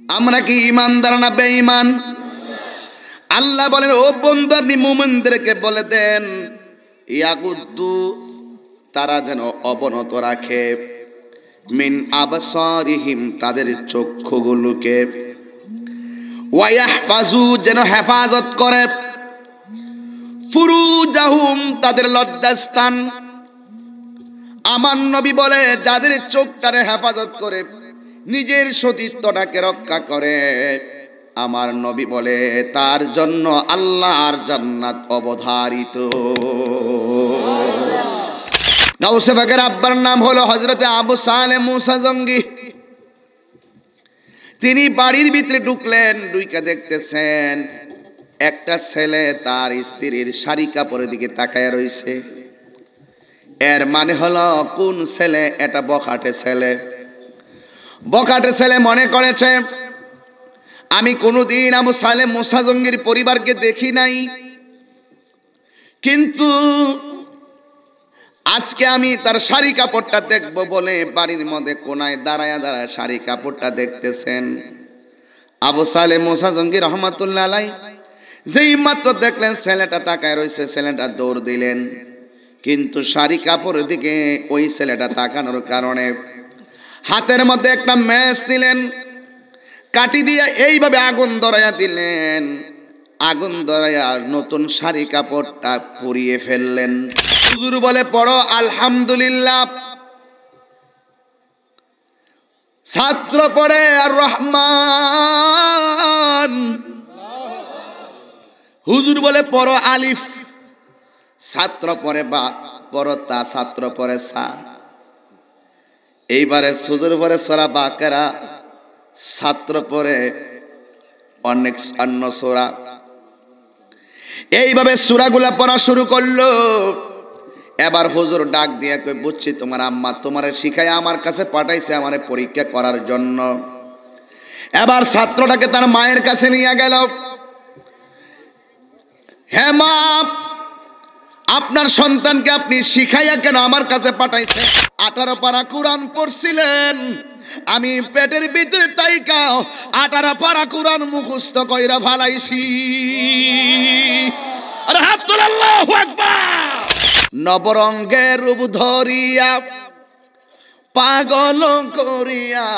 আমরা কি ঈমানদার না বেঈমান? আল্লাহ বলেন, ও বন্ধু আপনি মুমিনদেরকে বলে দেন ইয়াগুদ্দু, তারা যেন অবনত রাখে, মিন আবসারিহিম, তাদের চক্ষুগুলোকে, ওয়া ইয়াহফাজু, যেন হেফাজত করে, ফুরুজাহুম, তাদের লজ্জাস্থান। আমার নবী বলে, যাদের চোখটারে হেফাজত করে, নিজের সতীত্বটাকে রক্ষা করে, আমার নবী বলে তার জন্য আল্লাহর জান্নাত অবধারিত। গাউসে পাকের আব্বার নাম হলো হযরতে আবু সালেহ মুসা জঙ্গি। তিনি বাড়ির ভিতরে ঢুকলেন, ঢুকে দেখতেছেন একটা ছেলে তার স্ত্রীর শাড়ি কাপড়ের দিকে তাকায় রয়েছে। এর মানে হলো কোন ছেলে? এটা বখাটে ছেলে। বখাটে ছেলে মনে করেছে আমি কোনোদিন আবু সালেহ মুসা জঙ্গির পরিবারকে দেখি নাই, কিন্তু আজকে আমি তার শাড়ি কাপড়টা দেখবো বলে বাড়ির মধ্যে কোনায় দাঁড়ায় দাঁড়ায় শাড়ি কাপড়টা দেখতেছেন। আবু সালেহ মুসা জঙ্গি রহমাতুল্লাহ আলাইহি যেই মাত্র দেখলেন ছেলেটা তাকায় রয়েছে, ছেলেটা দৌড় দিলেন, কিন্তু শাড়ি কাপড়ের দিকে ওই ছেলেটা তাকানোর কারণে হাতের মধ্যে একটা ম্যাচ দিলেন, কাটি দিয়ে এইভাবে আগুন ধরাইয়া দিলেন। আগুন ধরাইয়া নতুন শাড়ি কাপড়টা পুড়িয়ে ফেললেন। হুজুর বলে, পড়ো আলহামদুলিল্লাহ। ছাত্র পড়ে আর রহমান। হুজুর বলে পড়ো আলিফ। ছাত্র পড়ে বা, পড়ো তা, ছাত্র পড়ে সা। এইবারে হুজুর পড়ে সূরা বাকারা, ছাত্র পড়ে অনেক অন্য সূরা। এইভাবে সূরাগুলা পড়া শুরু করলো। এবার হুজুর ডাক দিয়ে কই, বুঝছি তোমার আম্মা তোমারে শিখায় আমার কাছে পাঠাইছে আমারে পরীক্ষা করার জন্য। এবার ছাত্রটাকে তার মায়ের কাছে নিয়ে গেল। হ্যাঁ মা, আপনার সন্তানকে আপনি শিখাইয়া কেন আমার কাছে পাঠাইছে? 18 পারা কোরআন পড়ছিলেন, আমি পেটের ভিতরে তাইকা 18 পারা কোরআন মুখস্থ কইরা ফালাইছি। আরে হাত তোল, আল্লাহু আকবার। নবরঙ্গের রূপ ধরিয়া পাগল করিয়া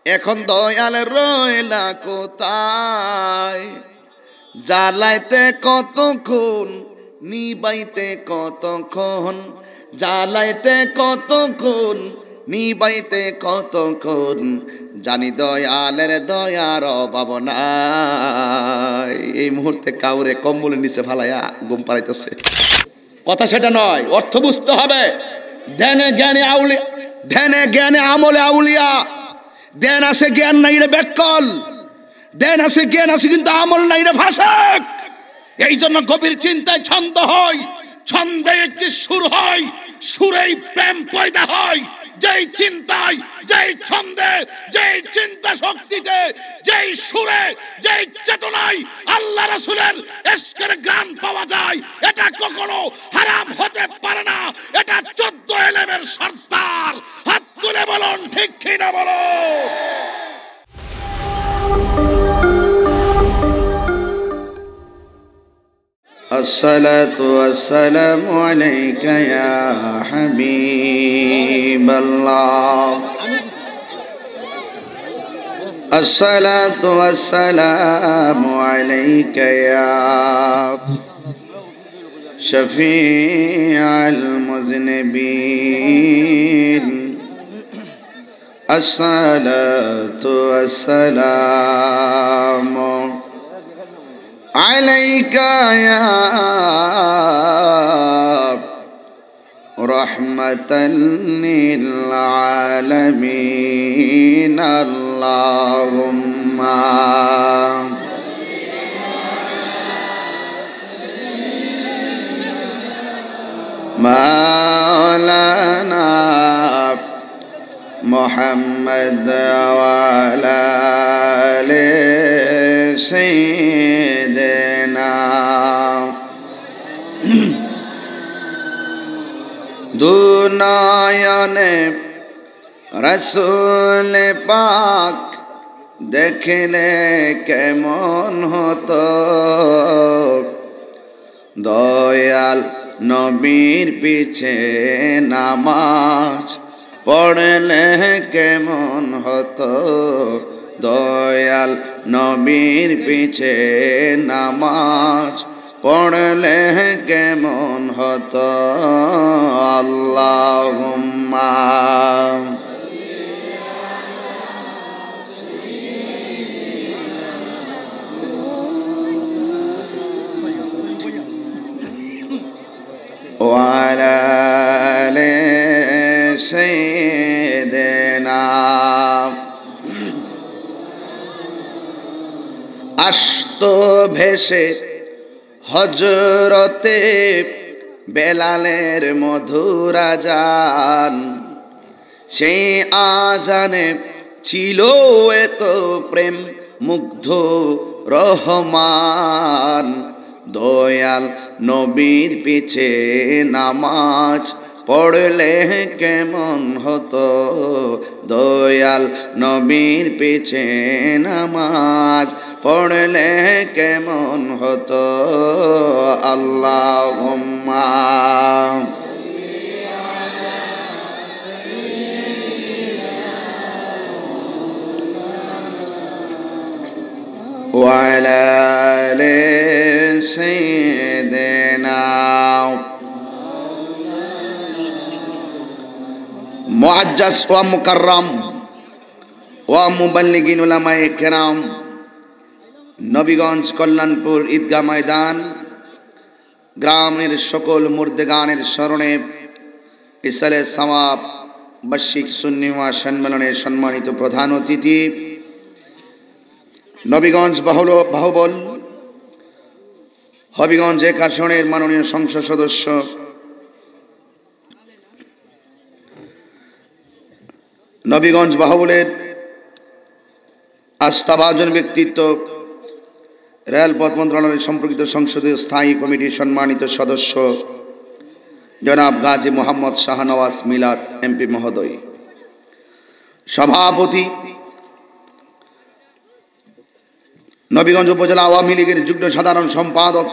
এখন দয়াল রইলা কোথায়? জ্বালাইতে কতক্ষণ, নিবাইতে কতক্ষণ, জ্বালাইতে কতক্ষণ, নিবাইতে কতক্ষণ, জানি দয়ালের দয়ার অভাব নাই। এই মুহূর্তে কাউরে কম্বলের নিচে ফালাইয়া ঘুম পাড়াইতেছে। কথা সেটা নয়, অর্থ বুঝতে হবে। ধ্যানে জ্ঞানে আউলিয়া, ধ্যানে জ্ঞানে আমলে আউলিয়া। ধ্যান আছে জ্ঞান নাই রে বেকল, ধ্যান আছে জ্ঞান আছে কিন্তু আমল নাই রে ফাসেক। এই জন্য গভীর চিন্তায় ছন্দ হয়, ছন্দে একটি সুর হয়, সুরেই প্রেম পয়দা হয়। যেই চিন্তায়, যেই ছন্দে, যেই চিন্তা শক্তিতে, যেই সুরে, যেই চেতনায় আল্লাহ রাসূলের ইশকের গান পাওয়া যায়, এটা কখনো হারাম হতে পারে না। এটা 14 এলেমের সর্দার। হাত তুলে বলুন ঠিক কি না বলো। আসসালাতু ওয়াসসালামু আলাইকা ইয়া হাবিবাল্লাহ। আসসালাতু ওয়াসসালামু আলাইকা ইয়া শফিউল মুযনিবিন। আসসালাতু ওয়াসসালামু আলাইকা ইয়া রাহমাতাল লিল আলামিন। আল্লাহুম্মা মাওলানা মুহাম্মদ ওয়া আলা আলি সাইয়্যিদিনা। দুনয়নে রাসূল পাক দেখলে কেমন হতো, দয়াল নবীর পিছে নামাজ পড়লে কেমন হতো, দয়াল নবীর পিছে নামাজ পড়লে কেমন হতো। আল্লাহুম্মা ওয়ালা আলি সাইয়্যিদিনা। আসতো ভেসে হযরতে বেলালের মধুর আযান, সেই আযানে ছিল এত প্রেম মুগ্ধ রহমান, দয়াল নবীর পিছে নামাজ পড়লে কেমন হতো, দয়াল নবীর পিছে নামাজ পড়লে কেমন হতো। আল্লাহুম্মা ওয়ালা আলি সাইয়্যিদিনা। মুআজ্জাজ ওয়া মুকাররম ওয়া মুবাল্লিগিন উলামায়ে কেরাম, নবীগঞ্জ কল্যাণপুর ঈদগাহ ময়দান গ্রামের সকল মুর্দেগানের স্মরণে ইসালে সওয়াব বার্ষিক সুন্নি ওয়া সম্মেলনের সম্মানিত প্রধান অতিথি, নবীগঞ্জ বাহুবল হবিগঞ্জ এক আসনের মাননীয় সংসদ সদস্য, নবীগঞ্জ বাহুবলের আস্থাভাজন ব্যক্তিত্ব, রেলপথ মন্ত্রণালয়ের সম্পর্কিত সংসদীয় স্থায়ী কমিটির সম্মানিত সদস্য জনাব গাজী মোহাম্মদ শাহনওয়াজ মিলাদ এমপি মহোদয়, সভাপতি নবীগঞ্জ উপজেলা আওয়ামী লীগের যুগ্ম সাধারণ সম্পাদক,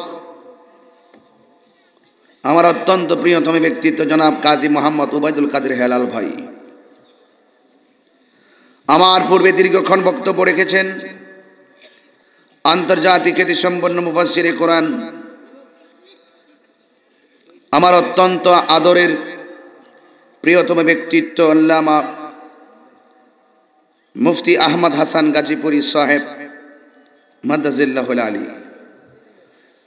আমার অত্যন্ত প্রিয়তম ব্যক্তিত্ব জনাব কাজী মোহাম্মদ উবাইদুল কাদের হেলাল ভাই, আমার পূর্বে দীর্ঘক্ষণ বক্তব্য রেখেছেন আন্তর্জাতিক খ্যাতিসম্পন্ন মুফাসসিরে কোরআন, আমার অত্যন্ত আদরের প্রিয়তম ব্যক্তিত্ব আল্লামা মুফতি আহমদ হাসান গাজীপুরী সাহেব মাদ্দাজিল্লাহুল আলী।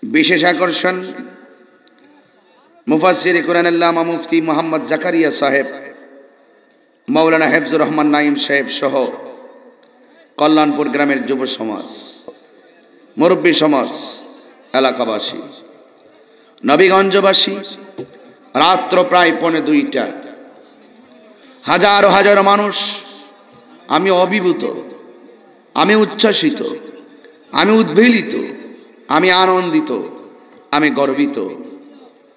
বিশেষ আকর্ষণ মুফাসসিরে কোরআন আল্লামা মুফতি মোহাম্মদ জাকারিয়া সাহেব, মাওলানা হেফজুর রহমান নাইম সাহেব সহ কল্যাণপুর গ্রামের যুব সমাজ, মুরব্বী সমাজ, এলাকাবাসী, নবীগঞ্জবাসী, রাত্র প্রায় 1:45, হাজারো হাজারো মানুষ। আমি অভিভূত, আমি উচ্ছ্বসিত, আমি উদ্বেলিত, আমি আনন্দিত, আমি গর্বিত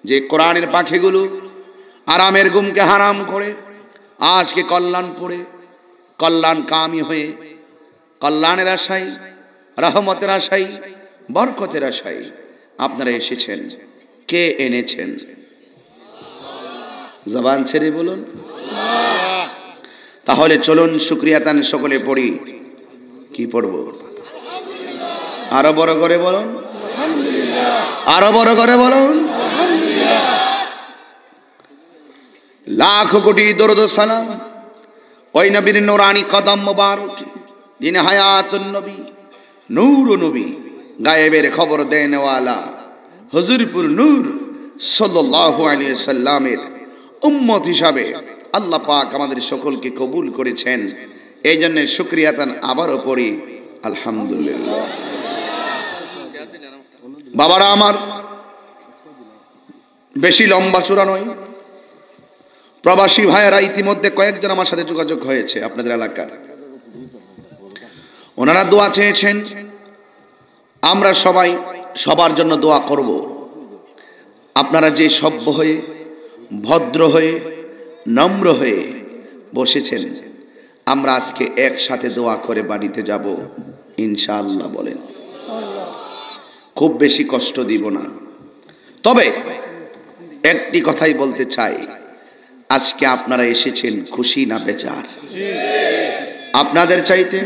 যে কোরআনের পাখিগুলো আরামের ঘুমকে হারাম করে আজকে কল্যাণপুরে কল্যাণকামী হয়ে কল্যাণের আশায়, রহমতের আশায়, বরকতের আশায় আপনারা এসেছেন। কে এনেছেন? জবান ছেড়ে বলুন। তাহলে চলুন শুকরিয়া তান সকলে পড়ি। কি পড়ব? আরো বড় করে বলুন, আরো বড় করে বলুন। লাখ কোটি দরুদ ও সালাম ওই নবীর নূরানি কদম মোবারক, যিনি হায়াতুন নবী, নূর নবী, গায়েবের খবর দেনেওয়ালা, হুজুরপুর নূর সাল্লাল্লাহু আলাইহি সাল্লামের উম্মত হিসাবে আল্লাহ পাক আমাদের সকলকে কবুল করেছেন। এই জন্য শুকরিয়া তান আবারও পড়ি আলহামদুলিল্লাহ। বাবারা আমার, বেশি লম্বা চূড়া নয়, প্রবাসী ভাইয়েরা ইতিমধ্যে কয়েকজন আমার সাথে যোগাযোগ হয়েছে আপনাদের এলাকার, ওনারা দোয়া চেয়েছেন। আমরা সবাই সবার জন্য দোয়া করব। আপনারা যে সভ্য হয়ে, ভদ্র হয়ে, নম্র হয়ে বসেছেন, আমরা আজকে একসাথে দোয়া করে বাড়িতে যাব ইনশাআল্লাহ। বলেন, খুব বেশি কষ্ট দিব না। তবে একটি কথাই বলতে চাই, আজকে আপনারা এসেছেন খুশি না বেজার? আপনাদের চাইতে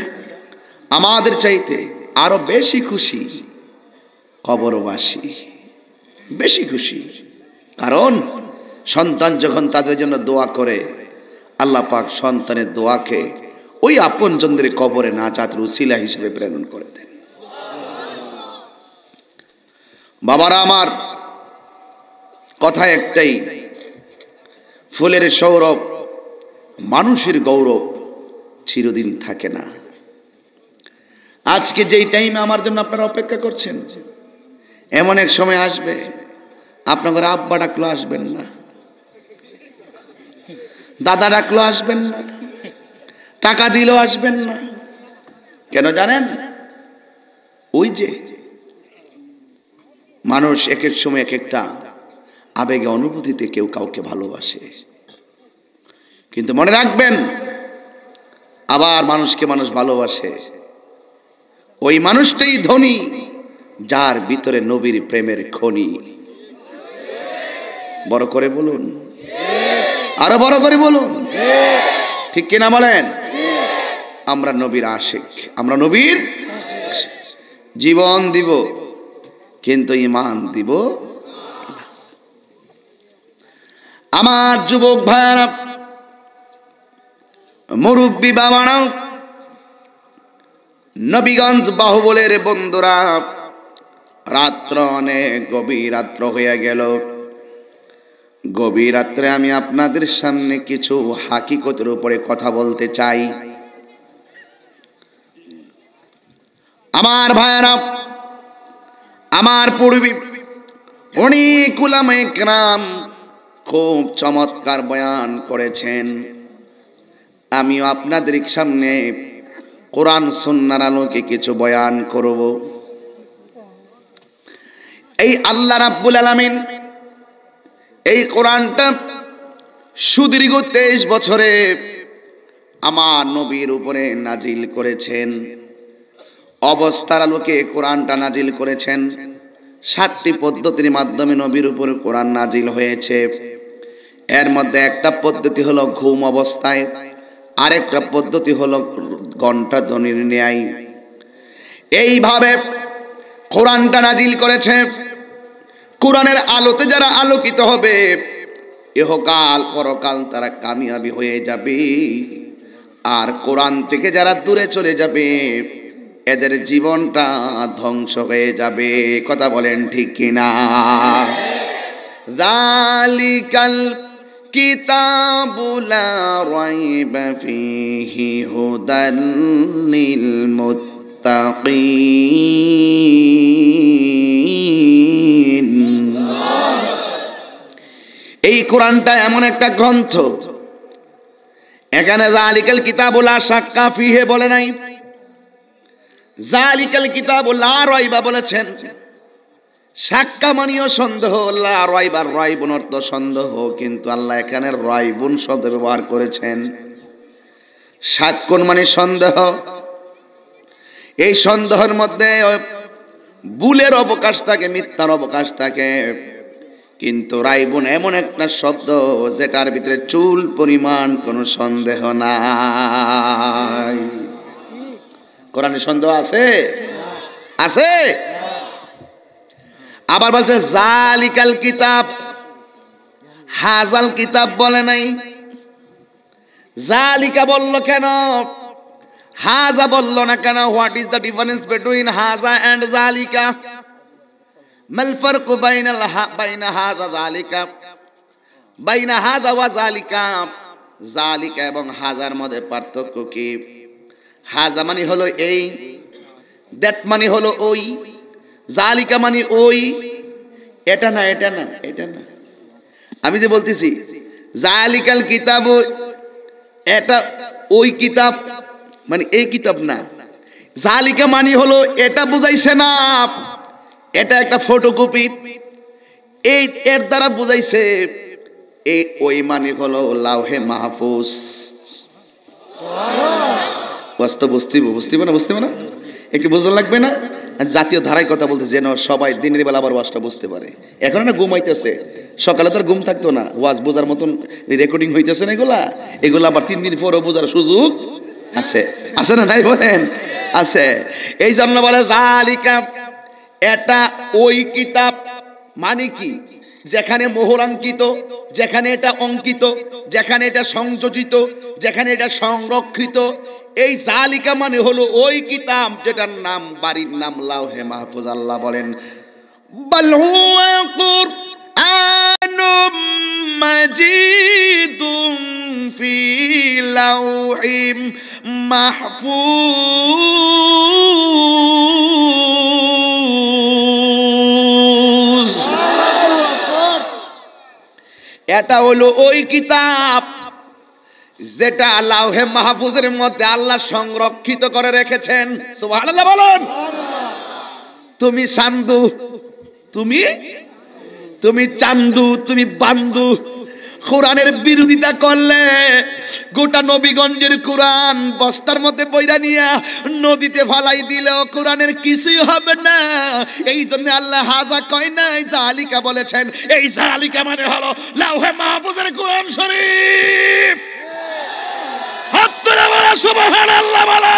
আমাদের চাইতে আরো বেশি খুশি কবরবাসী, বেশি খুশি। কারণ সন্তান যখন তাদের জন্য দোয়া করে, আল্লাহ পাক সন্তানের দোয়াকে ওই আপনজনদের কবরে নাজাতের উসিলা হিসেবে প্রেরণ করে দেন। বাবারা আমার, কথা একটাই, ফুলের সৌরভ মানুষের গৌরব চিরদিন থাকে না। আজকে যেই টাইমে আমার জন্য আপনারা অপেক্ষা করছেন, এমন এক সময় আসবে আপনাদের আব্বা ডাকলো আসবেন না, দাদা ডাকলো আসবেন না, টাকা দিলেও আসবেন না। কেন জানেন? ওই যে মানুষ এক এক সময় এক একটা আবেগে অনুভূতিতে কেউ কাউকে ভালোবাসে, কিন্তু মনে রাখবেন, আবার মানুষকে মানুষ ভালোবাসে ওই মানুষটাই ধনী যার ভিতরে নবীর প্রেমের খনি। বড় করে বলুন, আরো বড় করে বলুন, ঠিক কিনা বলেন? আমরা নবীর আশিক, আমরা নবীর জীবন দিব কিন্তু ঈমান দিব। আমার যুবক ভাইরা, মুরব্বী বাবারাও, নবীগঞ্জ বাহুবলের বন্ধুরা, রাত্র অনেক গভীর রাত্র হয়ে গেল। গভীর রাত্রে আমি আপনাদের সামনে কিছু হাকিকতের উপরে কথা বলতে চাই। আমার ভাইরা, আমার পূর্বে অনেক উলামায়ে কেরাম খুব চমৎকার বয়ান করেছেন। আমিও আপনাদের সামনে কোরআন সুন্নাহর আলোকে কিছু বয়ান করব। এই আল্লাহ রাব্বুল আলামিন এই কোরআনটা সুদীর্ঘ 23 বছরে আমার নবীর উপরে নাজিল করেছেন। অবস্থার আলোকে কোরআনটা নাজিল করেছেন। 7টি পদ্ধতির মাধ্যমে নবীর উপরে কোরআন নাজিল হয়েছে। এর মধ্যে একটা পদ্ধতি হলো ঘুম অবস্থায়, আরেকটা পদ্ধতি হলো ঘণ্টা ধ্বনির ন্যায়। এইভাবে কোরআনটা নাজিল করেছে। কোরআনের আলোতে যারা আলোকিত হবে, ইহকাল পরকাল তারা কামিয়াবি হয়ে যাবে। আর কোরআন থেকে যারা দূরে চলে যাবে, এদের জীবনটা ধ্বংস হয়ে যাবে। কথা বলেন ঠিক কিনা? যালিকাল কিতাবু লা রাইবা ফীহি হুদাল লিল মুত্তাকিন। এই কোরআনটা এমন একটা গ্রন্থ, এখানে যালিকাল কিতাবু লা শাক্কা ফীহি বলে নাই, যালিকাল কিতাবু লা রাইবা বলেছেন। শাক্কা মানেও সন্দেহ, লা রাইবা রাইবুন অর্থ সন্দেহ, কিন্তু আল্লাহ এখানে রাইবুন শব্দ ব্যবহার করেছেন। শাক্কুন মানে সন্দেহ। এই সন্দেহের মধ্যে ভুলের অবকাশ থাকে, মিথ্যার অবকাশ থাকে, কিন্তু রাইবুন এমন একটা শব্দ যেটার ভিতরে চুল পরিমাণ কোনো সন্দেহ নাই। কোরআনে সন্দেহ আছে? আছে। আবার বলছে যালিকাল কিতাব, হাজাল কিতাব বলে নাই। জালিকা বলল কেন, হাজা বলল না কেন? What is the difference between হাজা এন্ড জালিকা? মাল ফারকু বাইনা হাজা জালিকা, বাইনা হাজা ওয়া জালিকা? জালিকা এবং হাজার মধ্যে পার্থক্য কি? হাজা মানে হলো এই, দ্যাট মানে হলো ওই, জালিকা মানে ওই, এটা না, এটা না, এটা না। আমি যে বলতেছি জালিকাল কিতাব, এটা ওই কিতাব মানে এই কিতাব না। জালিকা মানে হলো এটা বুঝাইছে না, এটা একটা ফটোকপি, এই এর দ্বারা বুঝাইছে। এই ওই মানে হলো লাউহে মাহফুজ। ওয়াজ তো বুঝতে না একটু বোঝা লাগবে না। জাতীয় ধারায় কথা বলতে যেন সবাই দিনের বেলা আবার ওয়াজটা বুঝতে পারে। এখন না ঘুম হইতেছে, সকালে তো আর ঘুম থাকতো না, ওয়াজ বোঝার মতন রেকর্ডিং হইতেছে না, এগুলা আবার 3 দিন পরও বোঝার সুযোগ আছে না নাই বলেন? আছে। এই জন্য বলে যালিকা, এটা ওই কিতাব, মানে কি? যেখানে মোহরাঙ্কিত, যেখানে এটা অঙ্কিত, যেখানে এটা সংযোজিত, যেখানে এটা সংরক্ষিত। এই জালিকা মানে হলো ওই কিতাব যেটার নাম, বাড়ির নাম লাউহে মাহফুজ। আল্লাহ বলেন বাল হুয়া কুরআনুম মাজিদুন ফি লাউহিম মাহফুজ। এটা হলো ওই কিতাব যেটা লাউহে মাহফুজের মধ্যে আল্লাহ সংরক্ষিত করে রেখেছেন। সুবহানাল্লাহ বলেন। তুমি চান্দু, তুমি চান্দু, তুমি বান্দু, কোরআনের বিরোধিতা করলে গোটা নবীগঞ্জের কোরআন বস্তার মধ্যে বইরা নিয়া নদীতে ফালাই দিলেও কোরআনের কিছুই হবে না। এই জন্য আল্লাহ হাজা কয় নাই, জালিকা বলেছেন। এই জালিকা মানে হলো লাউহে মাহফুজের কোরআন শরীফ। হাত তুলে বলা সুবহানাল্লাহ বলা।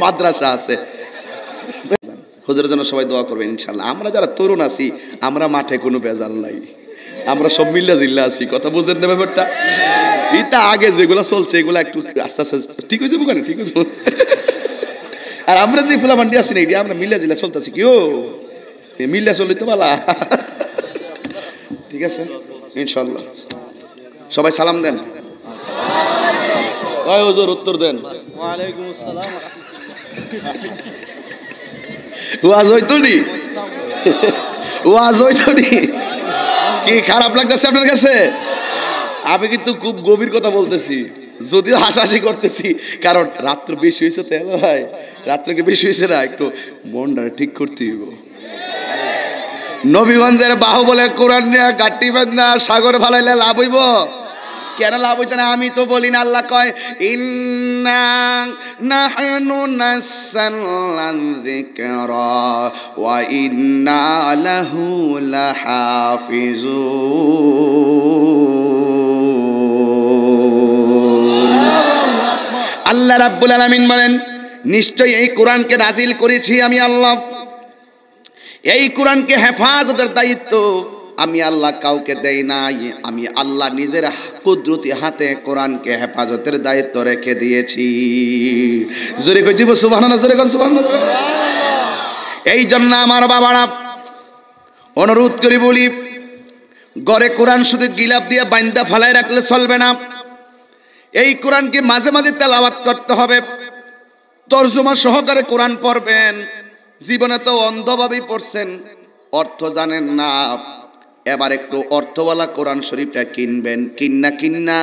মাদ্রাসা আছে। হুজুরের জন্য সবাই দোয়া করবেন ইনশাআল্লাহ। আমরা যারা তরুণ আছি, আমরা মাঠে কোনো বেজাল নাই, আমরা সব মিল্লা জিল্লা আছি। কথা বুঝেন না ব্যাপারটা? এটা আগে যেগুলো চলছে এগুলো একটু আস্তে আস্তে ঠিক হয়েছে, বুঝলেন? ঠিক হয়েছে। আর আমরা যে ফুলা মান্ডি আছি না, এটা আমরা মিল্লা জিল্লা চলতেছি। কেউ মিল্লা চলি তো বালা। ঠিক আছে ইনশাআল্লাহ। সবাই সালাম দেন। হুজুর উত্তর দেন। ওয়ালাইকুম আসসালাম। ওয়াজ হইতনি, ওয়াজ হইতনি। কি খারাপ লাগতেছে আপনার কাছে? আমি কিন্তু খুব গভীর কথা বলতেছি, যদিও হাসাহাসি করতেছি, কারণ রাত্র বেশি হয়েছে। তেল ভাই রাত্রকে বেশি হয়েছে না, একটু মনটা ঠিক করতে হইব। নবীগঞ্জের বাহুবলে কোরআন নিয়ে গাট্টি বান্ধা সাগর ভালাইলে লাভ হইব? কেন লাভ হইতে না? আমি তো বলি না। আল্লাহ কয় ইন্না নাহনু নাযালনা যিকরা ওয়া ইন্না লাহু লাহাফিজুন। আল্লাহ রাব্বুল আলামিন বলেন, নিশ্চয়ই এই কোরআনকে নাজিল করেছি আমি আল্লাহ। এই কোরআনকে হেফাজতের দায়িত্ব আমি আল্লাহ কাউকে দেই নাই। আমি আল্লাহ নিজের কুদরতি হাতে কোরআনকে হেফাজতের দায়িত্ব রেখে দিয়েছি। জোরে কই দিব সুবহানাল্লাহ, জোরে কোন সুবহানাল্লাহ। এই জন্য আমার বাবারা অনুরোধ করি বলি, ঘরে কোরআন শুধু গিলাপ দিয়ে বাইন্দা ফালায় রাখলে চলবে না। এই কোরআনকে মাঝে মাঝে তেলাওয়াত করতে হবে, তরজমা সহকারে কোরআন পড়বেন। জীবনে তো অন্ধভাবেই পড়ছেন, অর্থ জানেন না। এবার একটু অর্থওয়ালা কোরআন শরীফটা কিনবেন, কিন্না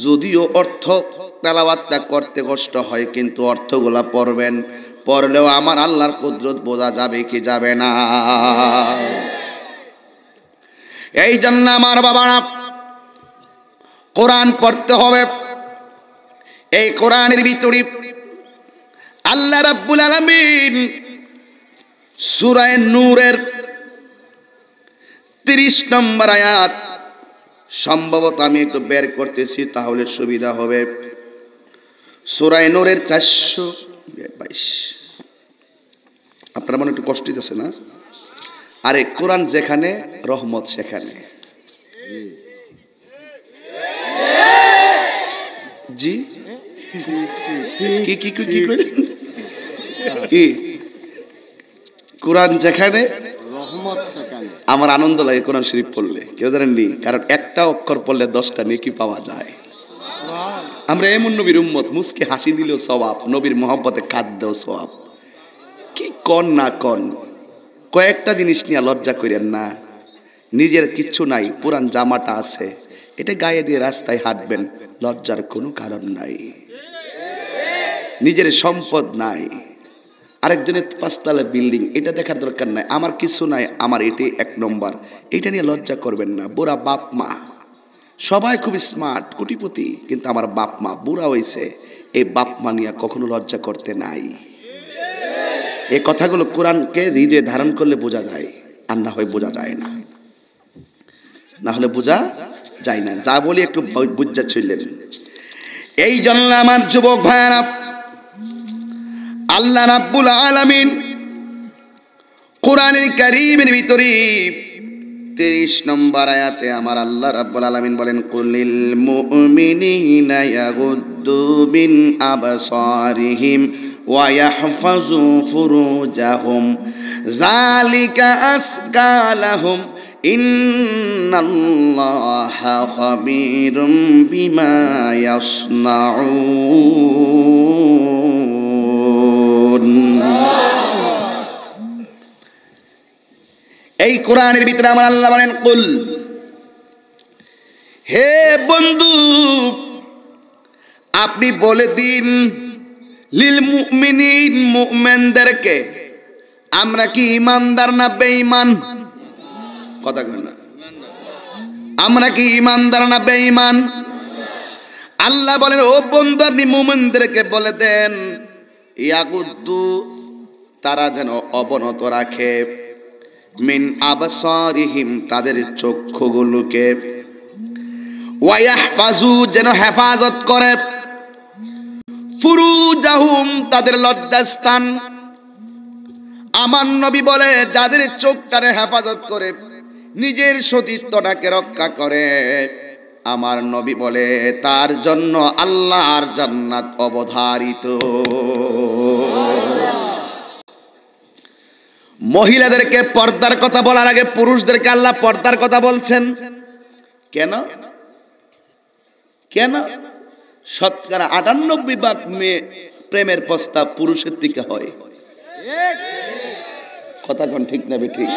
যদিও অর্থ তেলাওয়াতটা করতে কষ্ট হয়, কিন্তু অর্থগুলা পড়বেন। পড়লেও আমার আল্লাহর কুদরত বোঝা যাবে কি যাবে না? এই জন্য আমার বাবারা কোরআন পড়তে হবে। এই কোরআনের ভিতরে আল্লাহ রাব্বুল আলামিন সূরা নূরের 30 নম্বর আয়াত, সম্ভবত আমি একটু বের করতেছি তাহলে সুবিধা হবে। সূরা নূরের 422। আপনারা মনে একটু কষ্ট দিতেছে না? আরে কোরআন যেখানে রহমত সেখানে। জি কি কি কি কি কি কোরআন যেখানে রহমত সেখানে। আমার আনন্দ লাগে কোরআন শরীফ পড়লে, কেউ জানেননি? কারণ একটা অক্ষর পড়লে 10টা নেকি পাওয়া যায়। আমরা এমন নবীর উম্মত, মুসকে হাসি দিলেও সওয়াব, নবীর মহব্বতে খাদ্যও সওয়াব। কি কন না কন, কয়েকটা জিনিস নিয়ে লজ্জা করেন না। নিজের কিচ্ছু নাই, পুরান জামাটা আছে, এটা গায়ে দিয়ে রাস্তায় হাঁটবেন, লজ্জার কোনো কারণ নাই। নিজের সম্পদ নাই, আরেকজনের 5 তলা বিল্ডিং, এটা দেখার দরকার নাই। আমার কিছু নাই, আমার এটাই 1 নম্বর, এটা নিয়ে লজ্জা করবেন না। বুড়া বাপ মা সবাই খুব স্মার্ট কোটিপতি, কিন্তু আমার বাপ মা বুড়া হয়েছে, এই বাপ মা নিয়ে কখনো লজ্জা করতে নাই। এই কথাগুলো কোরআনকে হৃদয়ে ধারণ করলে বোঝা যায়, আর না হয় বোঝা যায় না, না হলে বোঝা যায় না। যা বলি একটু বুঝা ছিলেন। এই জন্য আমার যুবক ভাইরা, আল্লাহ রাব্বুল আলামিন কোরআনুল কারীমের ভিতরে 30 নম্বর আয়াতে আমার আল্লাহ রাব্বুল আলামিন বলেন, কুলিল মুমিনিনা ইয়াগুদ্দু মিন আবসারিহিম ওয়া ইয়াহফাজু ফুরুজাহুম যালিকা আসকা লাহুম ইন্নাল্লাহা খাবীরুম বিমা ইয়াসনাউন। এই কোরআনের ভিতরে আমার আল্লাহ বলেন, কুল, হে বন্ধু আপনি বলে দিন, লিল মুমিনিন, মুমিনদেরকে, আমরা কি ইমানদার না বেঈমান? কথা কই না, আমরা কি ইমানদার না বেঈমান? আল্লাহ বলেন, ও বন্ধু আপনি মুমিনদেরকে বলে দেন, ইয়াগুদ্দু, তারা যেন অবনত রাখে, মিন আবসারিহিম, তাদের চক্ষুগুলোকে, ওয়া ইয়াহফাজু, যেন হেফাজত করে, ফুরুজাহুম, তাদের লজ্জাস্থান। আমার নবী বলে, যাদের চোখটারে হেফাজত করে, নিজের সতীত্বটাকে রক্ষা করে, আমার নবী বলে তার জন্য আল্লাহর জান্নাত অবধারিত। মহিলাদেরকে পর্দার কথা বলার আগে পুরুষদেরকে আল্লাহ পর্দার কথা বলছেন কেন? কেন? শতকরা 98 মেয়ে প্রেমের প্রস্তাব পুরুষের দিকে হয়। কথা কোন ঠিক না ঠিক?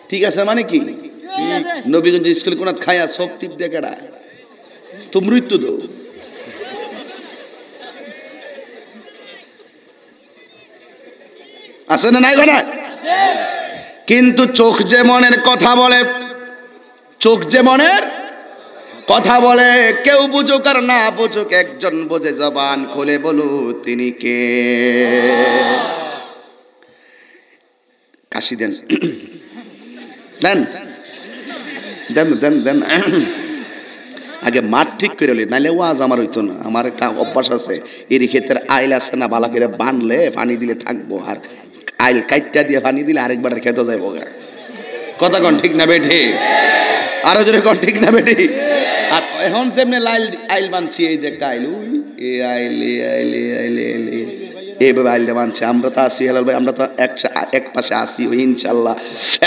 ঠিক আছে মানে কি? নবীগঞ্জ স্কুল কোন খায়া সব টিপ দেখাড়া তো মৃত্যু দো। আছে না নাই ঘটনা? কিন্তু চোখ যে মনের কথা বলে, চোখ যে মনের কথা বলে, কেউ বুঝুক আর না বুঝুক, একজন বোঝে, জবান খুলে বলু তিনি কে। কাশি দেন, দেন দেন দেন দেন, আগে মাঠ ঠিক করে লি, নাইলে ওয়াজ আমার হইতো না। আমার একটা অভ্যাস আছে, এর ক্ষেত্রে আইল আছে না, বালা করে বানলে পানি দিলে থাকবো, আর আইল কাইটটা দিয়ে পানি দিলে আরেকবার খেতে যাইব। কথা কন ঠিক না বেঠি? আরো জোরে কন ঠিক না বেঠি? আর এখন যেমনি লাইল আইল বানছি, এই যে একটা আইল, এই আইল এই আইল এই আইল এইভাবে আইলটা বানছে। আমরা তো আসি হেলাল ভাই, আমরা তো এক পাশে আসি ইনশাল্লাহ।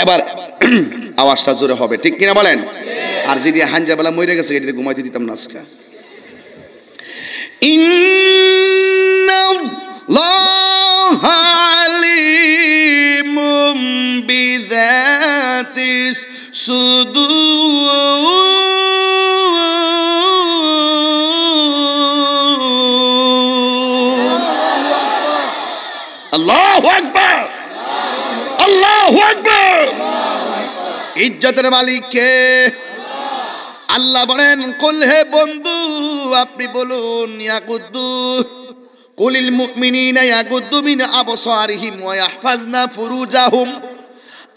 এবার আওয়াজটা জোরে হবে, ঠিক কিনা বলেন? আর যেটি হাঞ্জাবেলা মরে গেছে, এটি ঘুমাইতে দিতাম না আজকে। ইন্নাল্লাহু আলিমুম বিযাতিস সুদূর। আল্লাহু আকবার, আল্লাহু আকবার। ইজ্জতের মালিক কে? আল্লাহ বলেন, কুল, হে বন্ধু আপনি বলুন, ইয়াগুদ্দু, কুলিল মুমিনিনা ইয়াগুদ্দু মিন আবসারিহিম ওয়া ইয়াহফাজনা ফুরুজাহুম।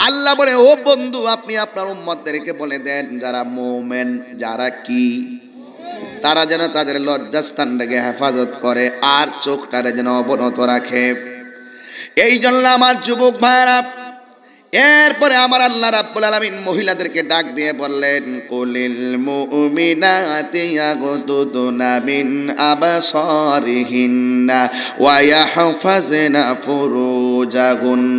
আল্লাহ বলে, ও বন্ধু আপনি আপনার উম্মতদেরকে বলে দেন, যারা মুমিন, যারা কি, তারা যেন তাদের লজ্জাস্থানটাকে হেফাজত করে, আর চোখটারে যেন অবনত রাখে। এই জন্য আমার যুবক ভাইরা, এরপরে আমার আল্লাহ রাব্বুল আলামিন মহিলাদেরকে ডাক দিয়ে বললেন, কুলিল মুমিনাতি ইয়াগুদুনা মিন আবসারিহিন্না ওয়া ইয়াহফাজনা ফুরুজাহুন্না।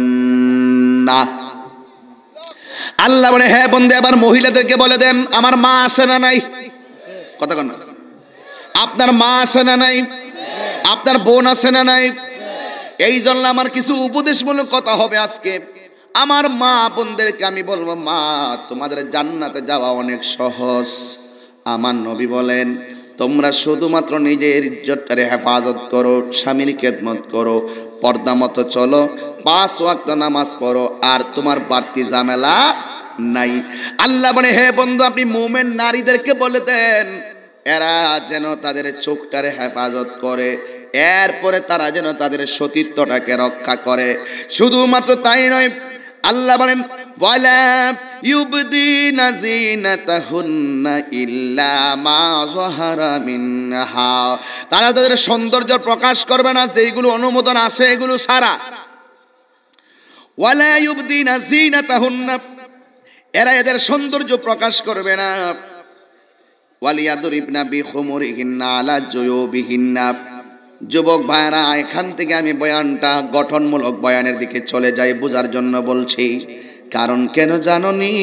আল্লাহ বলে, হ্যাঁ বন্ধু এবার মহিলাদেরকে বলে দেন, আমার মা আছে না নাই? কথা কন না। আপনার মা আছে না নাই? আপনার বোন আছে না নাই? এই জন্য আমার কিছু উপদেশমূলক কথা হবে আজকে। আমার মা বোনদেরকে আমি বলবো, মা তোমাদের জান্নাতে যাওয়া অনেক সহজ। আমার নবী বলেন, তোমরা শুধুমাত্র নিজের ইজ্জতটারে হেফাজত করো, স্বামীর খেদমত করো, পর্দা মতো চলো, 5 ওয়াক্ত নামাজ পড়ো, আর তোমার বাড়তি ঝামেলা নাই। আল্লাহ বলে, হে বন্ধু, আপনি মুমিন নারীদেরকে বলে দেন এরা যেন তাদের চোখটারে হেফাজত করে, এরপরে তারা যেন তাদের সতীত্বটাকে রক্ষা করে। শুধুমাত্র তাই নয়, আল্লাহ বলেন, ওয়ালা ইউবদিনা যিনাতাহুন্না ইল্লা মা যাহারা মিনহা, তারা তাদের সৌন্দর্য প্রকাশ করবে না যেগুলো অনুমোদন আছে এগুলো ছাড়া। ওয়ালা ইউবদিনা যিনাতাহুন্না, এরা এদের সৌন্দর্য প্রকাশ করবে না। ওয়ালিয়াদরিবনা বিখুমুরিহিন্না আলা জুয়ুবিহিন্না। যুবক ভাইরা, এখান থেকে আমি বয়ানটা গঠনমূলক বয়ানের দিকে চলে যাই, বোঝার জন্য বলছি। কারণ কেন জাননি,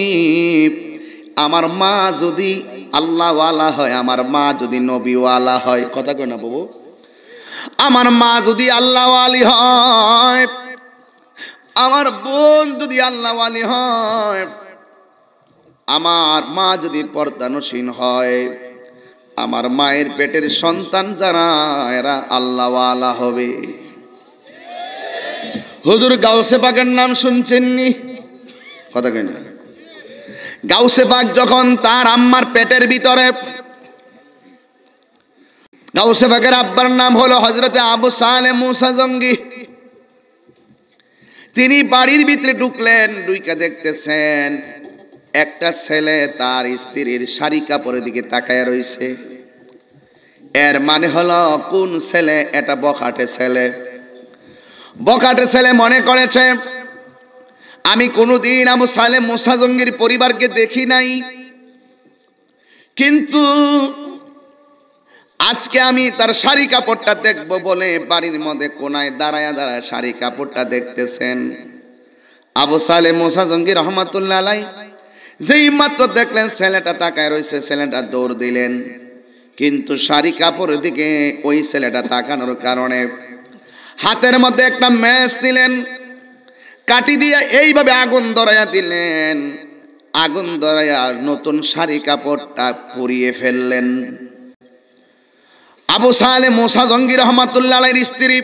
আমার মা যদি আল্লাহওয়ালা হয়, আমার মা যদি নবীওয়ালা হয়, কথা কই না বাবু, আমার মা যদি আল্লাহওয়ালি হয়, আমার বোন যদি আল্লাহওয়ালি হয়, আমার মা যদি পর্দানসীন হয়, আমার মায়ের পেটের সন্তান যারা এরা আল্লাহওয়ালা হবে। হুজুর গাউসে পাকের নাম শুনছেননি? কথা কই না। গাউসে পাক যখন তার আম্মার পেটের ভিতরে, গাউসে পাকের আব্বার নাম হলো হযরতে আবু সালেহ মুসা জঙ্গি। তিনি বাড়ির ভিতরে ঢুকলেন, ঢুকে দেখতেছেন একটা ছেলে তার স্ত্রীর শাড়ি কাপড়ের দিকে তাকায় রয়েছে। এর মানে হলো কোন ছেলে? এটা বখাটে ছেলে। বখাটে ছেলে মনে করেছে আমি কোনোদিন আবু সালেহ মুসা জঙ্গির পরিবারকে দেখি নাই, কিন্তু আজকে আমি তার শাড়ি কাপড়টা দেখব বলে বাড়ির মধ্যে কোনায় দাঁড়ায় দাঁড়ায় শাড়ি কাপড়টা দেখতেছেন। আবু সালেহ মুসা জঙ্গি রহমাতুল্লাহ আলাইহি যেই মাত্র দেখলেন ছেলেটা তাকায় রয়েছে, ছেলেটা দৌড় দিলেন। কিন্তু শাড়ি কাপড়ের দিকে ওই ছেলেটা তাকানোর কারণে হাতের মধ্যে একটা ম্যাচ দিলেন, কাটি দিয়ে এইভাবে আগুন ধরাইয়া দিলেন। আগুন ধরাইয়া নতুন শাড়ি কাপড়টা পুড়িয়ে ফেললেন। আবু সালেহ মুসা জঙ্গি রহমাতুল্লাহ আলাইহির স্ত্রী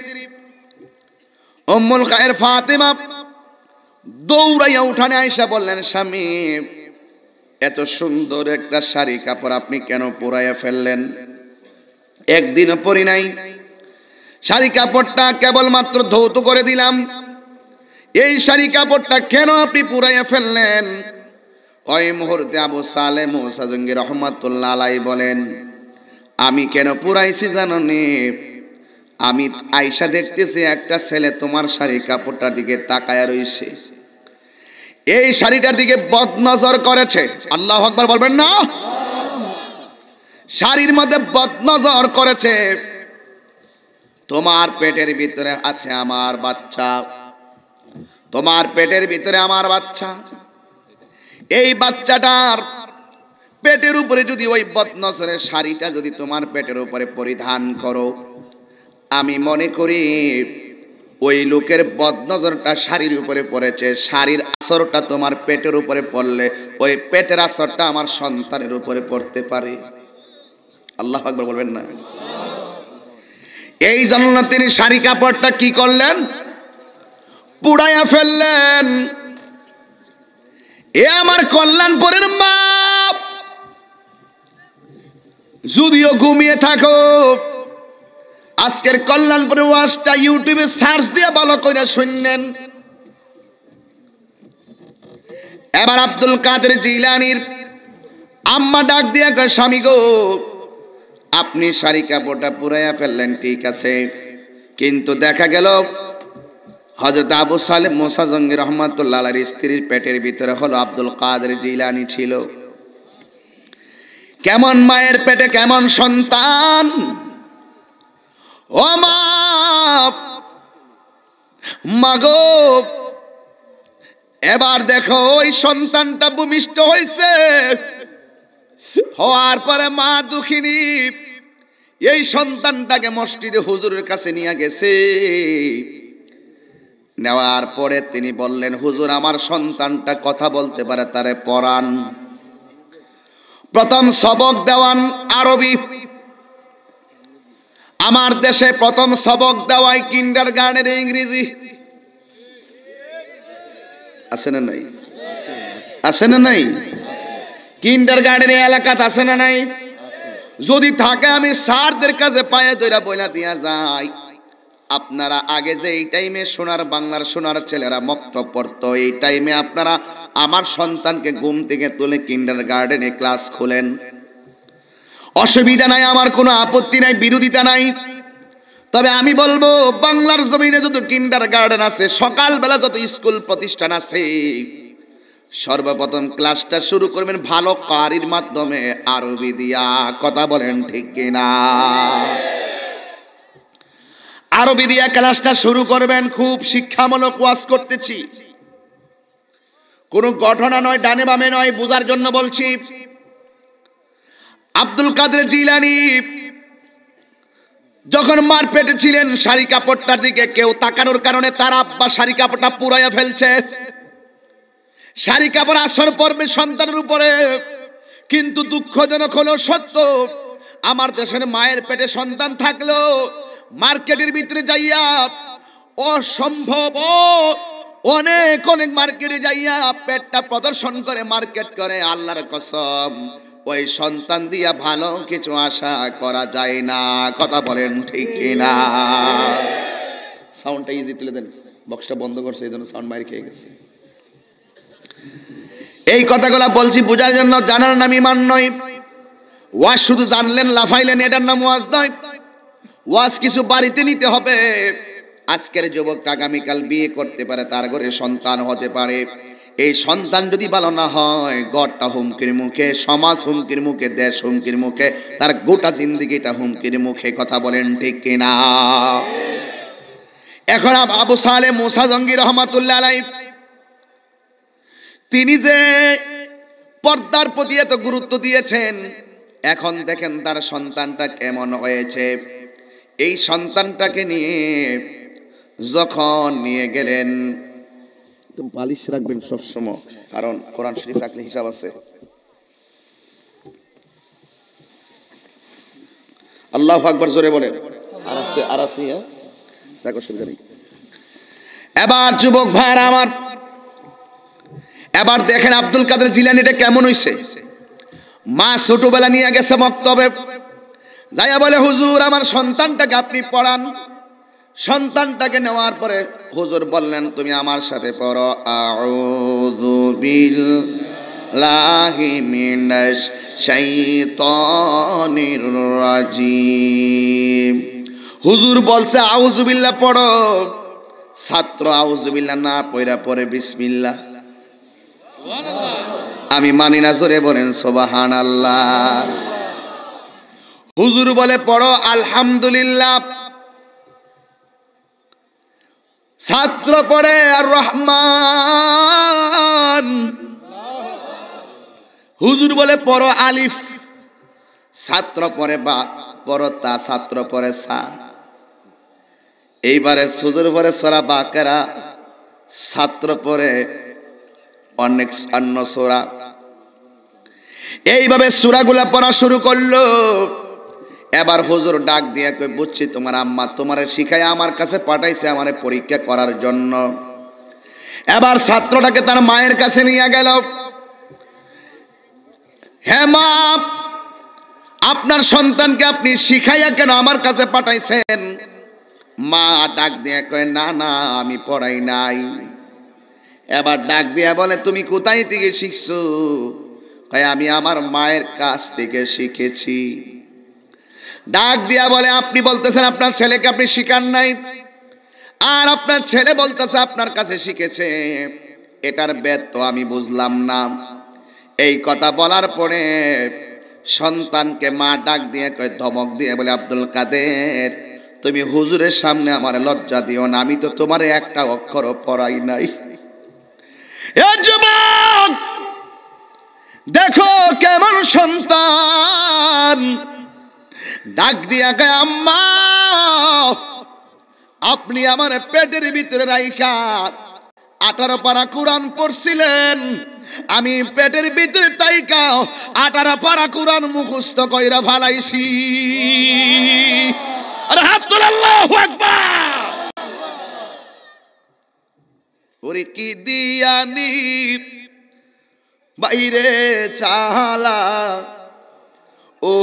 উম্মুল খায়ের ফাতেমা দৌড়াইয়া উঠানে আইসা বললেন, স্বামী, এত সুন্দর একটা শাড়ি কাপড় আপনি কেন পোড়াইয়া ফেললেন? একদিনও পরি নাই, শাড়ি কাপড়টা কেবলমাত্র ধৌত করে দিলাম, এই শাড়ি কাপড়টা কেন আপনি পুরাইয়া ফেললেন? ওই মুহূর্তে আবু সালেহ মুসা জঙ্গি রহমাতুল্লাহ আলাইহি বলেন, আমি কেন পুরাইছি জানোনি? আমি আয়েশা দেখতেছি একটা ছেলে তোমার শাড়ি কাপড়টার দিকে তাকায়া রইছে, এই শাড়িটার দিকে বদনজর করেছে। আল্লাহু আকবার বলবেন না? শাড়ির মধ্যে বদনজর করেছে। তোমার পেটের ভিতরে আছে আমার বাচ্চা, তোমার পেটের ভিতরে আমার বাচ্চা, এই বাচ্চাটার পেটের উপরে যদি ওই বদনজরের শাড়িটা যদি তোমার পেটের উপরে পরিধান করো, আমি মনে করি ওই লোকের বদনজরটা শাড়ির উপরে পড়েছে, শাড়ির আসরটা তোমার পেটের উপরে পড়লে ওই পেটের আসরটা আমার সন্তানের উপরে পড়তে পারে। আল্লাহু আকবার বলবেন না? এই জন্য তিনি শাড়ি কাপড়টা কি করলেন? পুড়াইয়া ফেললেন। এ আমার কল্যাণপুরের মা, যদিও ঘুমিয়ে থাকো, আজকের কল্যাণপুরের ওয়াজটা ইউটিউবে সার্চ দিয়ে ভালো করে শুনলেন। এবার আব্দুল কাদের জিলানীর আম্মা ডাক দিয়া কয়, স্বামী গো, আপনি শাড়ি কাপড়টা পুরাইয়া ফেললেন, ঠিক আছে, কিন্তু দেখা গেল হযরত আবু সালেহ মুসা জঙ্গি রহমাতুল্লাহ আলাইহির স্ত্রীর পেটের ভিতরে হলো আব্দুল কাদের জিলানী ছিল। কেমন মায়ের পেটে কেমন সন্তান! ও মা, মাগো, এবার দেখো ওই সন্তানটা ভূমিষ্ঠ হয়েছে, হওয়ার পরে মা দুঃখিনী এই সন্তানটাকে মসজিদে হুজুরের কাছে নিয়ে গেছে। নেওয়ার পরে তিনি বললেন, হুজুর আমার সন্তানটা কথা বলতে পারে, তারে পড়ান। প্রথম সবক দেওয়ান আরবি। আমার দেশে প্রথম সবক দেওয়াই কিন্ডারগার্টেনে ইংরেজি। আছে না নাই? আছে না নাই? কিন্ডারগার্টেনে এলাকাতে আছে না নাই? যদি থাকে আমি স্যারদের কাছে পায়ে ধরে বইলা দিয়া যাই, আপনারা আগে যে এই টাইমে সোনার বাংলার সোনার ছেলেরা মক্তব পড়তো, এই টাইমে আপনারা আমার সন্তানকে ঘুম থেকে তুলে কিন্ডারগার্টেনে ক্লাস খোলেন। অসুবিধা নাই, আমার কোনো আপত্তি নাই, বিরোধিতা নাই। তবে আমি বলবো বাংলার জমিনে যত কিন্ডারগার্টেন আছে, সকালবেলা যত স্কুল প্রতিষ্ঠান আছে, সর্বপ্রথম ক্লাসটা শুরু করবেন ভালো কারির মাধ্যমে, আরবি দিয়া। কথা বলেন ঠিক কিনা? আরবি দিয়া ক্লাসটা শুরু করবেন। খুব শিক্ষামূলক ওয়াজ করতেছি, কোনো ঘটনা নয়, ডানে বামে নয়, বোঝার জন্য বলছি। আব্দুল কাদের জিলানী যখন মার পেটে ছিলেন, শাড়ি কাপড়টার দিকে কেউ তাকানোর কারণে তার আব্বা শাড়ি কাপড়টা পুরাইয়া ফেলছে। শাড়ি কাপড় আসর পড়বে সন্তানের উপরে, কিন্তু দুঃখজনক হলো সত্য, আমার দেশের মায়ের পেটে সন্তান থাকলো মার্কেটের ভিতরে যাইয়া অসম্ভব অনেক অনেক মার্কেটে যাইয়া পেটটা প্রদর্শন করে, মার্কেট করে। আল্লাহর কসম, ওই সন্তান দিয়া ভালো কিছু আশা করা যায় না। কথা বলেন ঠিক কিনা? সাউন্ডটা ইজি তুলে দেন, বক্সটা বন্ধ করছে, এই জন্য সাউন্ড বাইরে খেয়ে গেছে। এই কথাগুলা বলছি বোঝার জন্য, জানার নাম ইমান নয়। ওয়াজ শুধু জানলেন লাফাইলেন, এটার নাম ওয়াজ নয়। ওয়াজ কিছু বাড়িতে নিতে হবে। আজকের যুবকটা আগামীকাল বিয়ে করতে পারে, তার ঘরে সন্তান হতে পারে। এই সন্তান যদি ভালো না হয়, ঘরটা হুমকির মুখে, সমাজ হুমকির মুখে, দেশ হুমকির মুখে, তার গোটা জিন্দেগিটা হুমকির মুখে। কথা বলেন ঠিক কিনা? এখন আবু সালেহ মুসা জঙ্গি রহমাতুল্লাহ আলাইহি, তিনি যে পর্দার প্রতি এত গুরুত্ব দিয়েছেন, এখন দেখেন তার সন্তানটা কেমন হয়েছে। এই সন্তানটাকে নিয়ে যখন নিয়ে গেলেন, তো বালিশ রাখবেন সবসময়, কারণ কোরআন শরীফ রাখলে হিসাব আছে। আল্লাহু আকবার জোরে বলেন। আর আছে দেখো, সুবিধা নেই। এবার যুবক ভাইরা আমার, এবার দেখেন আব্দুল কাদের জিলানীটা কেমন হইছে। মা ছোটবেলা নিয়ে গেছে মক্তবে, যাইয়া বলে, হুজুর আমার সন্তানটাকে আপনি পড়ান। সন্তানটাকে নেওয়ার পরে হুজুর বললেন, তুমি আমার সাথে পড়ো, আউযু বিল্লাহি মিনাশ শাইতানির রাজিম। হুজুর বলছে আউযু বিল্লাহ পড়ো, ছাত্র আউযু বিল্লাহ না পড়া পড়ে বিসমিল্লাহ। আমি মানি না, জোরে বলেন সুবহানাল্লাহ। হুজুর বলে পড়ো আলহামদুলিল্লাহ, ছাত্র পড়ে আর রহমান। হুজুর বলে পড়ো আলিফ, ছাত্র পড়ে বা, পড়ো তা, ছাত্র পড়ে সা। এইবারে হুজুর পড়ে সূরা বাকারা, ছাত্র পড়ে অনেক অন্য সূরা। এইভাবে সূরাগুলা পড়া শুরু করলো। এবার হুজুর ডাক দিয়ে কই, বুঝছি তোমার আম্মা তোমারে শিখায় আমার কাছে পাঠাইছে আমারে পরীক্ষা করার জন্য। এবার ছাত্রটাকে তার মায়ের কাছে নিয়ে গেল। হ্যাঁ মা, আপনার সন্তানকে আপনি শিখাইয়া কেন আমার কাছে পাঠাইছেন? মা ডাক দিয়ে কয়, না না আমি পড়াই নাই। এবার ডাক দিয়া বলে, তুমি কোথায় থেকে শিখছো? কয়, আমি আমার মায়ের কাছ থেকে শিখেছি। ডাক দিয়া বলে, আপনি বলতেছেন আপনার ছেলেকে আপনি শিখান নাই, আর আপনার ছেলে বলতেছে আপনার কাছে শিখেছে, এটার বেদ তো আমি বুঝলাম না। এই কথা বলার পরে সন্তানকে মা ডাক দিয়ে কয়, ধমক দিয়ে বলে, আব্দুল কাদের তুমি হুজুরের সামনে আমার লজ্জা দিও না, আমি তো তোমারে একটা অক্ষরও পড়াই নাই। এ যুবক দেখো কেমন সন্তান। ডাক দিয়া কয়, আম্মা আপনি আমার পেটের ভিতরে রাইখা 18 পারা কোরআন পড়ছিলেন, আমি পেটের ভিতরে তাইকা 18 পারা কোরআন মুখস্থ কইরা ফালাইছি। আরে হাত তোল, আল্লাহু আকবার। ওরে কি দিয়ানি বাইরে চালা, ও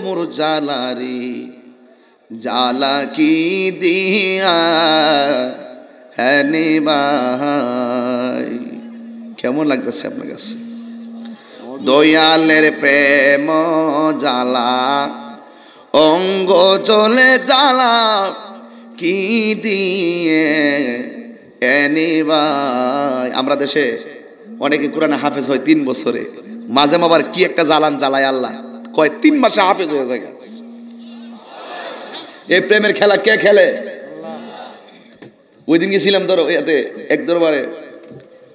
মোর জালারি জালা কি দিয়া হ্যানি ভাই। কেমন লাগতেছে আপনার কাছে? দয়ালের প্রেম জালা অঙ্গ চলে জালা কি দিয়ে এনি ভাই। আমরা দেশে অনেকে কোরআনে হাফেজ হয় 3 বছরে, মাঝে আবার কি একটা জ্বালান জ্বালায় আল্লাহ, কয় 3 মাসে হাফেজ হয়ে যায়। এই প্রেমের খেলা কে খেলে? ওই দিন গেছিলাম ধরো এতে এক দরবারে,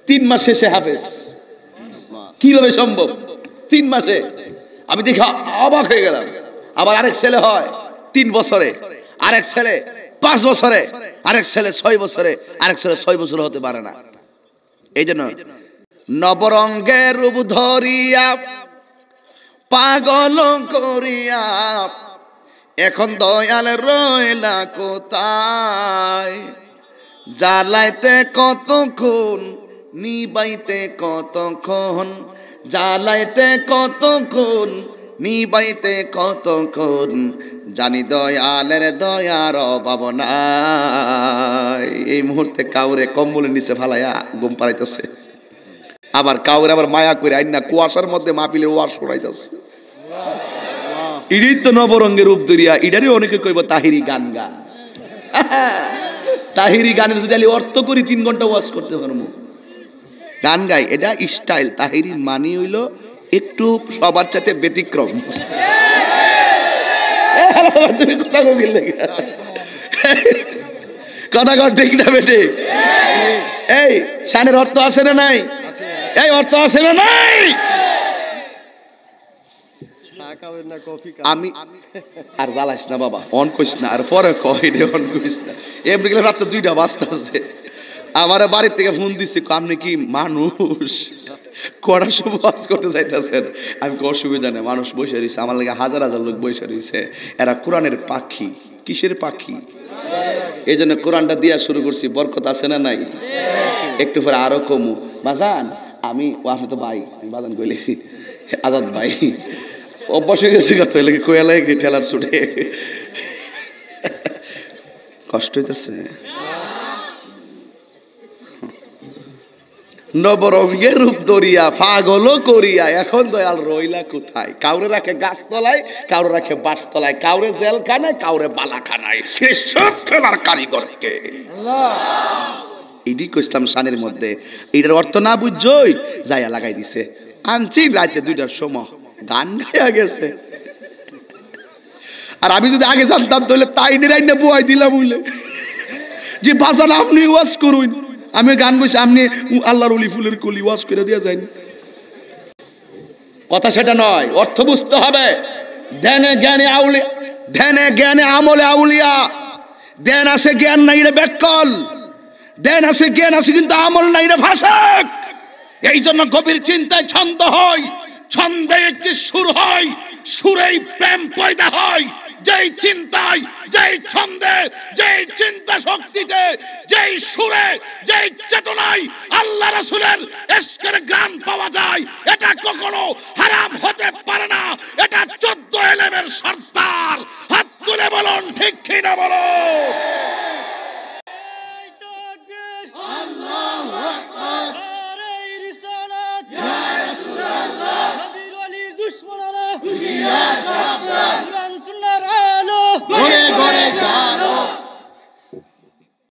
3 মাস শেষে হাফেজ। কিভাবে সম্ভব 3 মাসে? আমি দেখে অবাক হয়ে গেলাম। আবার আরেক ছেলে হয় 3 বছরে, আরেক ছেলে 5 বছরে, আরেক ছেলে 6 বছরে, আরেক ছেলে 6 বছর হতে পারে না। এই জন্য নবরঙ্গের রূপ ধরিয়া পাগল করিয়া এখন দয়াল রইলা কোথায়? জ্বালাইতে কতক্ষণ, নিবাইতে কতক্ষণ, জ্বালাইতে কতক্ষণ, নিবাইতে কতক্ষণ, জানি দয়ালের দয়ার অভাব নাই। এই মুহূর্তে কাউরে কম্বলের নিচে ফালাইয়া ঘুম পাড়াইতেছে, আবার কাউরে আবার মায়া করে আইনা কুয়াশার মধ্যে মাহফিলের ওয়াজ শোনাইতেছে। ইডি তো নবরঙ্গের রূপ ধরিয়া, ইডারই অনেকে কইব তাহিরি গান গা। তাহিরি গানের যদি আমি অর্থ করি 3 ঘন্টা ওয়াজ করতে পারবো। গান গাই, এটা স্টাইল। তাহিরি মানি হইল একটু সবার চাইতে ব্যতিক্রম। তুমি কথা কইলে কথা কর ঠিক না বেটে? এই শানের অর্থ আছে না নাই? এই অর্থ আছে না নাই? আমি আর জ্বালাইস না বাবা, অন কইস না, আর পরে কই রে অন কইস না। এমনি গেলে রাত 2টা বাজতেছে। আমার বাড়ির থেকে ফোন দিচ্ছে, আপনি কি মানুষ কড়া সব ওয়াজ করতে চাইতেছেন? আমি কি অসুবিধা নেই, মানুষ বসে রয়েছে, আমার লাগে হাজার হাজার লোক বসে রয়েছে, এরা কোরআনের পাখি। কিসের পাখি? এই জন্য কোরআনটা দিয়া শুরু করছি। বরকত আছে না নাই? একটু পরে আরো কমু। বাজান আমি, ও আপনি তো ভাই, আমি বাজান কইলেছি, আজাদ ভাই অভ্যাস হয়ে গেছি, কত লাগে কোয়ালায় কি ঠেলার ছুটে কষ্ট হইতেছে। নবরঙ্গের রূপ ধরিয়া পাগল করিয়া এখন দয়াল রইলা কোথায়? কাউরে রাখে গাছ তলায়, কাউরে রাখে বাস তলায়, কাউরে জেলখানায়, কাউরে বালাখানায়। সব খেলার কারিগরকে এডি কইলাম শানের মধ্যে। এটার অর্থ না বুঝছই, যাইয়া লাগাই দিছে। আনছি রাতে 2টার সময় গান গাইয়া গেছে। আর আমি যদি আগে জানতাম তাহলে তাই নিরাইনা বুয়াই দিলাম বলে যে বাজান আপনি ওয়াজ করুন, আমি গান গাইছি, আপনি আল্লাহর ওলি ফুলের কলি ওয়াজ করে দিয়া যায়নি। কথা সেটা নয়, অর্থ বুঝতে হবে। ধ্যানে জ্ঞানে আউলিয়া, ধ্যানে জ্ঞানে আমলে আউলিয়া। ধ্যান আছে জ্ঞান নাই রে বেকল, ধ্যান আছে জ্ঞান আছে কিন্তু আমল নাই রে ফাসেক। এই জন্য গভীর চিন্তায় ছন্দ হয়, ছন্দে একটি সুর হয়, সুরেই প্রেম পয়দা হয়। যেই চিন্তায়, যেই ছন্দে, যেই চিন্তা শক্তিতে, যেই সুরে, যেই চেতনায় আল্লাহ রাসূলের ইশকের গান পাওয়া যায়, এটা কখনো হারাম হতে পারে না। এটা 14 এলেমের সর্দার। হাত তুলে বলুন ঠিক কি না বলুন।